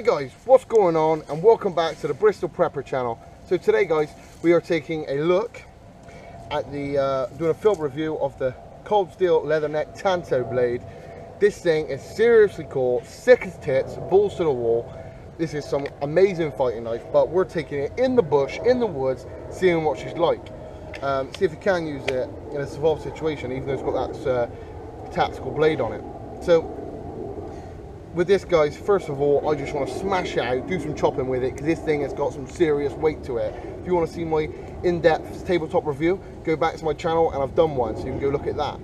guys, what's going on, and welcome back to the Bristol Prepper channel. So today guys, we are taking a look at the doing a film review of the cold steel leather neck Tanto blade. This thing is seriously cool, sick as tits, balls to the wall. This is some amazing fighting knife, but we're taking it in the bush, in the woods, seeing what she's like. See if you can use it in a survival situation, even though it's got that tactical blade on it. So with this guys, first of all, I just want to smash it out, do some chopping with it, because this thing has got some serious weight to it. If you want to see my in-depth tabletop review, go back to my channel and I've done one, so you can go look at that.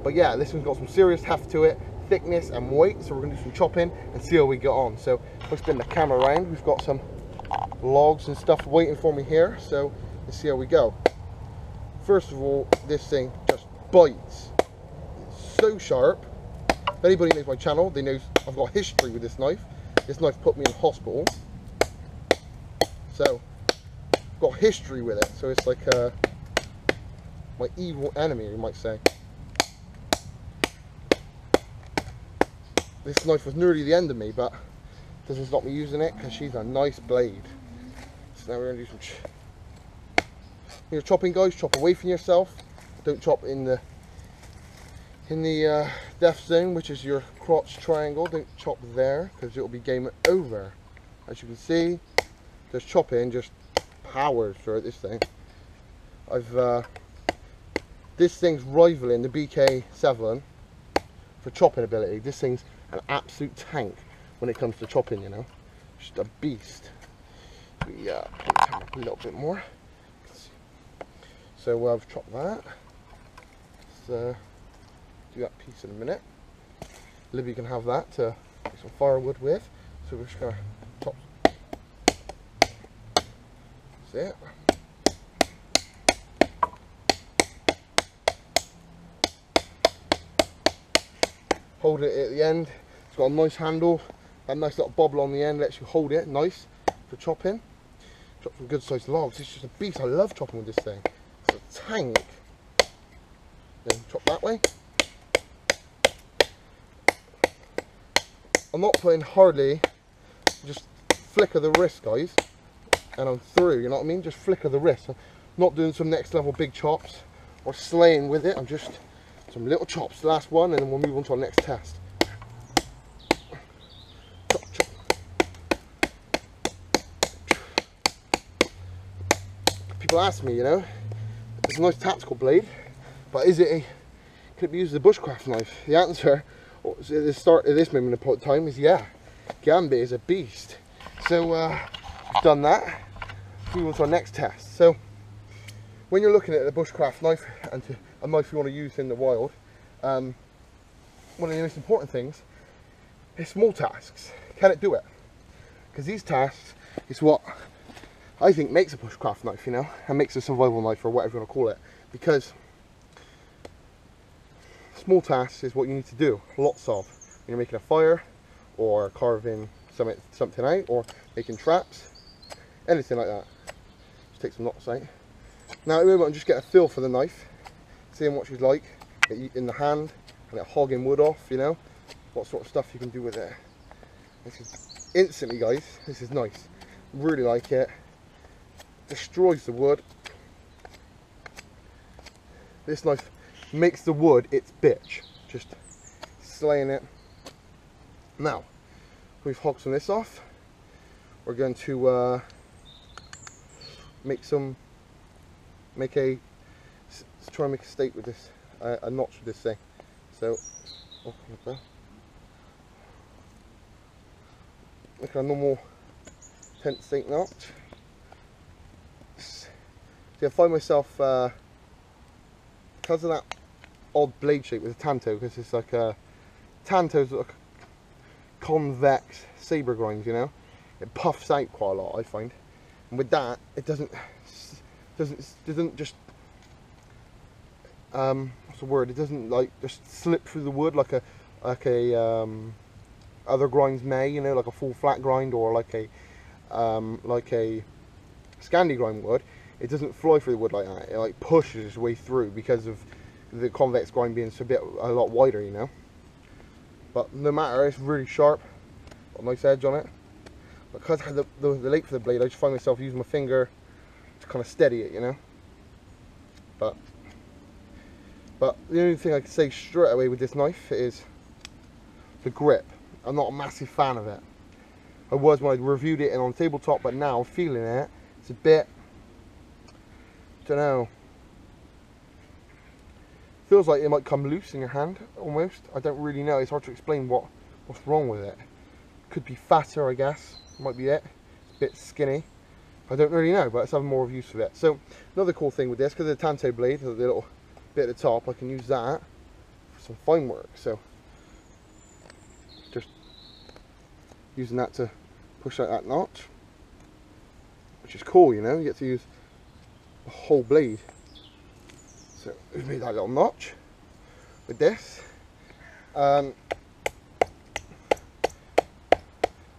But yeah, this one's got some serious heft to it, thickness and weight, so we're going to do some chopping and see how we get on. So if I spin the camera around, we've got some logs and stuff waiting for me here, so let's see how we go. First of all, this thing just bites. It's so sharp. If anybody knows my channel, they know I've got history with this knife. This knife put me in hospital, so I've got history with it. So it's like my evil enemy, you might say. This knife was nearly the end of me, but doesn't stop me using it because she's a nice blade. So now we're going to do some when you're chopping, guys, chop away from yourself. Don't chop in the death zone, which is your crotch triangle. Don't chop there, because it'll be game over. As you can see, just chopping just powers through this thing. This thing's rivaling the BK7 for chopping ability. This thing's an absolute tank when it comes to chopping, you know. Just a beast. We put the camera up a little bit more. So I've chopped that. So do that piece in a minute. Libby can have that to make some firewood with. So we're just going to chop. That's it. Hold it at the end. It's got a nice handle. That nice little bobble on the end lets you hold it nice for chopping. Chop some good sized logs. It's just a beast. I love chopping with this thing. It's a tank. Then chop that way. I'm not playing hardly, just flicker the wrist, guys, and I'm through, you know what I mean? Just flicker the wrist. I'm not doing some next level big chops or slaying with it. I'm just some little chops, the last one, and then we'll move on to our next test. Chop, chop. People ask me, you know, it's a nice tactical blade, but is it can it be used as a bushcraft knife? The answer at the start of this moment of time is yeah. Gambit is a beast. So we've done that. Move on to our next test. So when you're looking at a bushcraft knife and a knife you want to use in the wild, one of the most important things is small tasks. Can it do it? Because these tasks is what I think makes a bushcraft knife, you know, and makes a survival knife, or whatever you want to call it. Because small tasks is what you need to do lots of when you're making a fire, or carving something out, or making traps, anything like that. Just take some knots out. Now at the moment I'm just getting a feel for the knife, seeing what she's like in the hand, and it hogging wood off, you know, what sort of stuff you can do with it. This is instantly, guys, this is nice. Really like it. Destroys the wood. This knife makes the wood its bitch, just slaying it. Now we've hogged some of this off. We're going to try and make a stake with this, a notch with this thing. So like a normal tent stake notch. See, I find myself because of that odd blade shape with a Tanto, because it's like a Tanto's like convex saber grind, you know, it puffs out quite a lot, I find, and with that it doesn't just what's the word? It doesn't like just slip through the wood like a other grinds may, you know, like a full flat grind, or like a Scandi grind would. It doesn't fly through the wood like that. It like pushes its way through because of the convex grind being a lot wider, you know. But no matter, it's really sharp, got a nice edge on it. But because I had the length of the blade, I just find myself using my finger to kind of steady it, you know. But the only thing I can say straight away with this knife is the grip. I'm not a massive fan of it. I was when I reviewed it on tabletop, but now I'm feeling it. It's a bit, I don't know. Feels like it might come loose in your hand almost. I don't really know. It's hard to explain what's wrong with it. Could be fatter, I guess. Might be it. It's a bit skinny. I don't really know, but let's have more reviews of it. So another cool thing with this, because of the Tanto blade, the little bit at the top, I can use that for some fine work. So just using that to push out that notch, which is cool, you know. You get to use the whole blade. So we've made that little notch with this.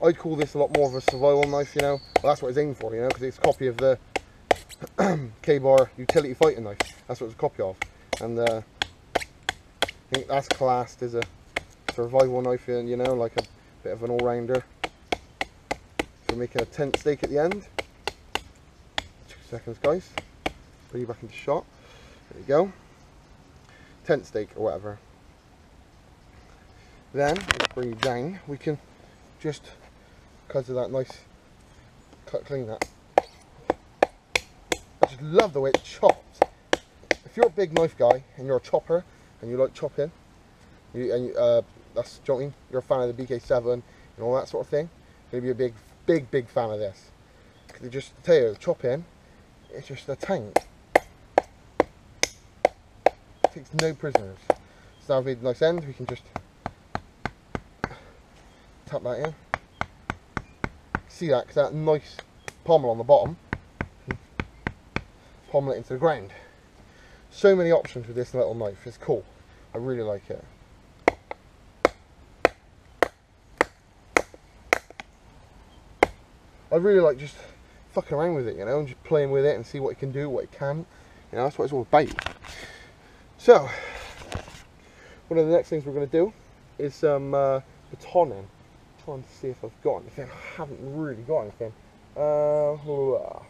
I'd call this a lot more of a survival knife, you know. Well, that's what it's aimed for, you know, because it's a copy of the K-Bar utility fighting knife. That's what it's a copy of. And I think that's classed as a survival knife, you know, like a bit of an all-rounder. So we're making a tent stake at the end. 2 seconds, guys. Bring you back into shot. There you go. Tent stake or whatever. Then, let's bring you down. We can just, because of that nice cut clean that. I just love the way it chops. If you're a big knife guy and you're a chopper and you like chopping, that's, do you know what I mean? You're a fan of the BK7 and all that sort of thing, you're going to be a big fan of this. Because it just, I tell you, chopping, it's just a tank. It takes no prisoners. So now I've made a nice end, we can just tap that in. See that, because that nice pommel on the bottom, pommel it into the ground. So many options with this little knife, it's cool. I really like it. I really like just fucking around with it, you know, and just playing with it and see what it can do, what it can't. You know, that's what it's all about. So, one of the next things we're going to do is some batoning. Trying to see if I've got anything. I haven't really got anything. We'll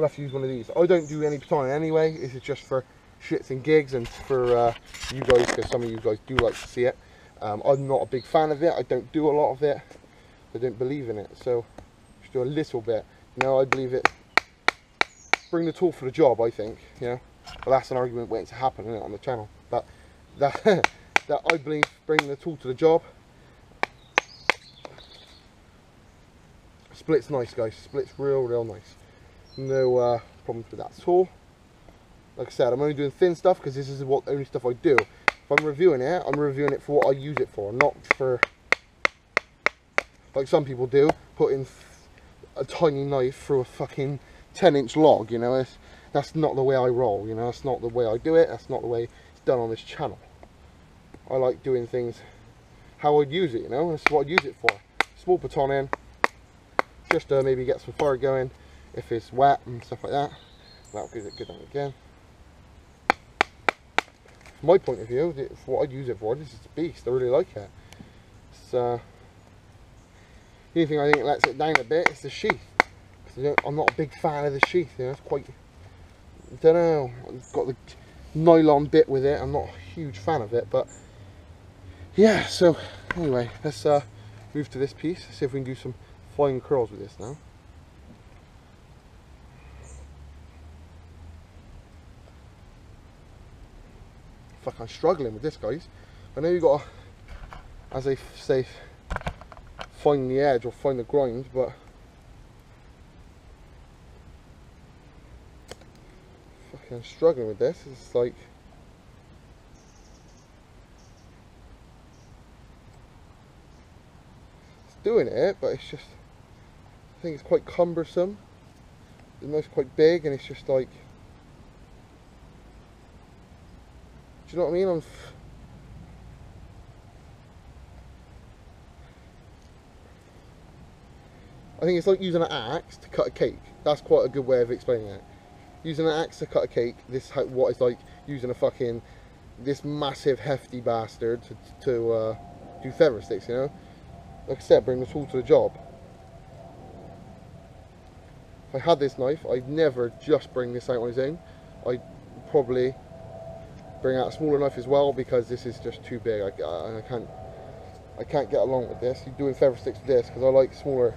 have to use one of these. I don't do any batoning anyway. This is just for shits and gigs and for you guys, because some of you guys do like to see it. I'm not a big fan of it. I don't do a lot of it. I don't believe in it. So just do a little bit. You know, I believe it. Bring the tool for the job, I think. You know, but that's an argument waiting to happen, isn't it, on the channel. But that I believe bringing the tool to the job. Split's nice, guys. Split's real nice. No problems with that at all. Like I said, I'm only doing thin stuff because this is what only stuff I do. If I'm reviewing it, I'm reviewing it for what I use it for, not for, like some people do, putting a tiny knife through a fucking 10-inch log, you know. That's not the way I roll, you know. That's not the way I do it. That's not the way it's done on this channel. I like doing things how I'd use it, you know. That's what I'd use it for. Small batoning, just to maybe get some fire going if it's wet and stuff like that. That'll give it good on again. From my point of view, for what I'd use it for, this is a beast. I really like it. It's, the only thing I think lets it down a bit is the sheath. I'm not a big fan of the sheath, you know. It's quite, I don't know, I've got the nylon bit with it. I'm not a huge fan of it, but yeah. So anyway, let's move to this piece, see if we can do some fine curls with this now. Fuck, I'm struggling with this, guys. I know you got to, as they say, find the edge or find the grind, but fucking I'm struggling with this. It's like, it's doing it, but it's just, I think it's quite cumbersome. The knife's quite big, and it's just like, do you know what I mean? I think it's like using an axe to cut a cake. That's quite a good way of explaining it. Using an axe to cut a cake, this is what it's like using a fucking, this massive hefty bastard to do feather sticks, you know? Like I said, bring the tool to the job. if I had this knife, I'd never just bring this out on its own. I'd probably bring out a smaller knife as well, because this is just too big. I can't get along with this. You're doing feather sticks with this because I like smaller.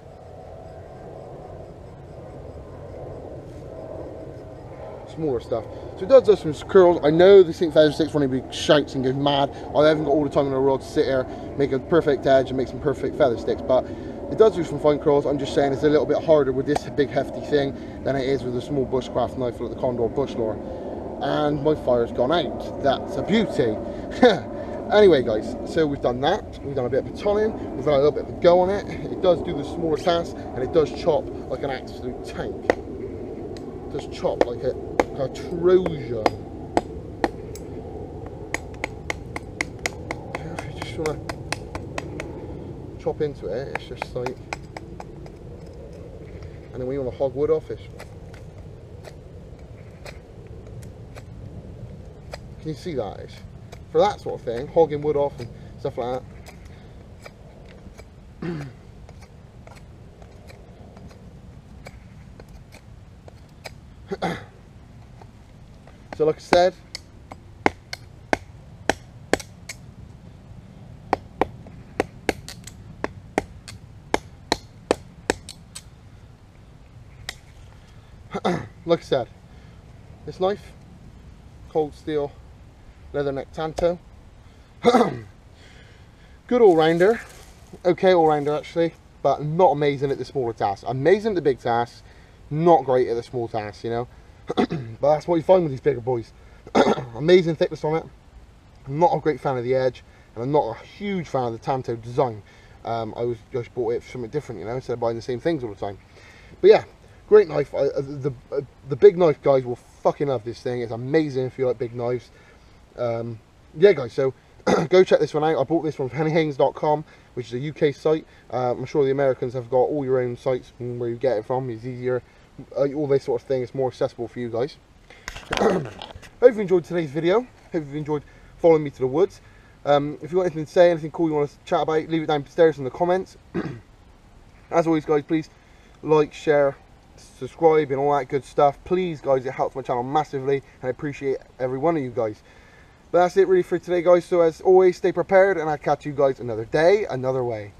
Smaller stuff. So it does some curls. I know this thing feather sticks when he shouts and goes mad. I haven't got all the time in the world to sit here, make a perfect edge and make some perfect feather sticks, but it does do some fine curls. I'm just saying it's a little bit harder with this big hefty thing than it is with a small bushcraft knife like the Condor Bushlore. And my fire's gone out. That's a beauty. Anyway guys, so we've done that. We've done a bit of batoning. We've had a little bit of a go on it. It does do the smaller tasks, and it does chop like an absolute tank. It does chop like a Trojan. If you just want to chop into it, it's just like, and then when you want to hog wood off, it's, can you see that? It's, for that sort of thing, hogging wood off and stuff like that. So like I said, this knife, cold steel leather neck Tanto. Good all-rounder, okay all-rounder actually, but not amazing at the smaller tasks. Amazing at the big tasks, not great at the small tasks, you know. But that's what you find with these bigger boys. Amazing thickness on it. I'm not a great fan of the edge, and I'm not a huge fan of the Tanto design. I just bought it for something different, you know, instead of buying the same things all the time. But yeah, great knife. The big knife guys will fucking love this thing. It's amazing if you like big knives. Yeah guys, so go check this one out. I bought this from pennyhanes.com, which is a UK site. I'm sure the Americans have got all your own sites where you get it from. It's easier, all this sort of thing. It's more accessible for you guys. Hope you enjoyed today's video. Hope you've enjoyed following me to the woods. If you want anything to say, anything cool you want to chat about, leave it downstairs in the comments. As always guys, please like, share, subscribe and all that good stuff. Please guys, it helps my channel massively, and I appreciate every one of you guys. But that's it really for today guys, so as always, stay prepared, and I'll catch you guys another day, another way.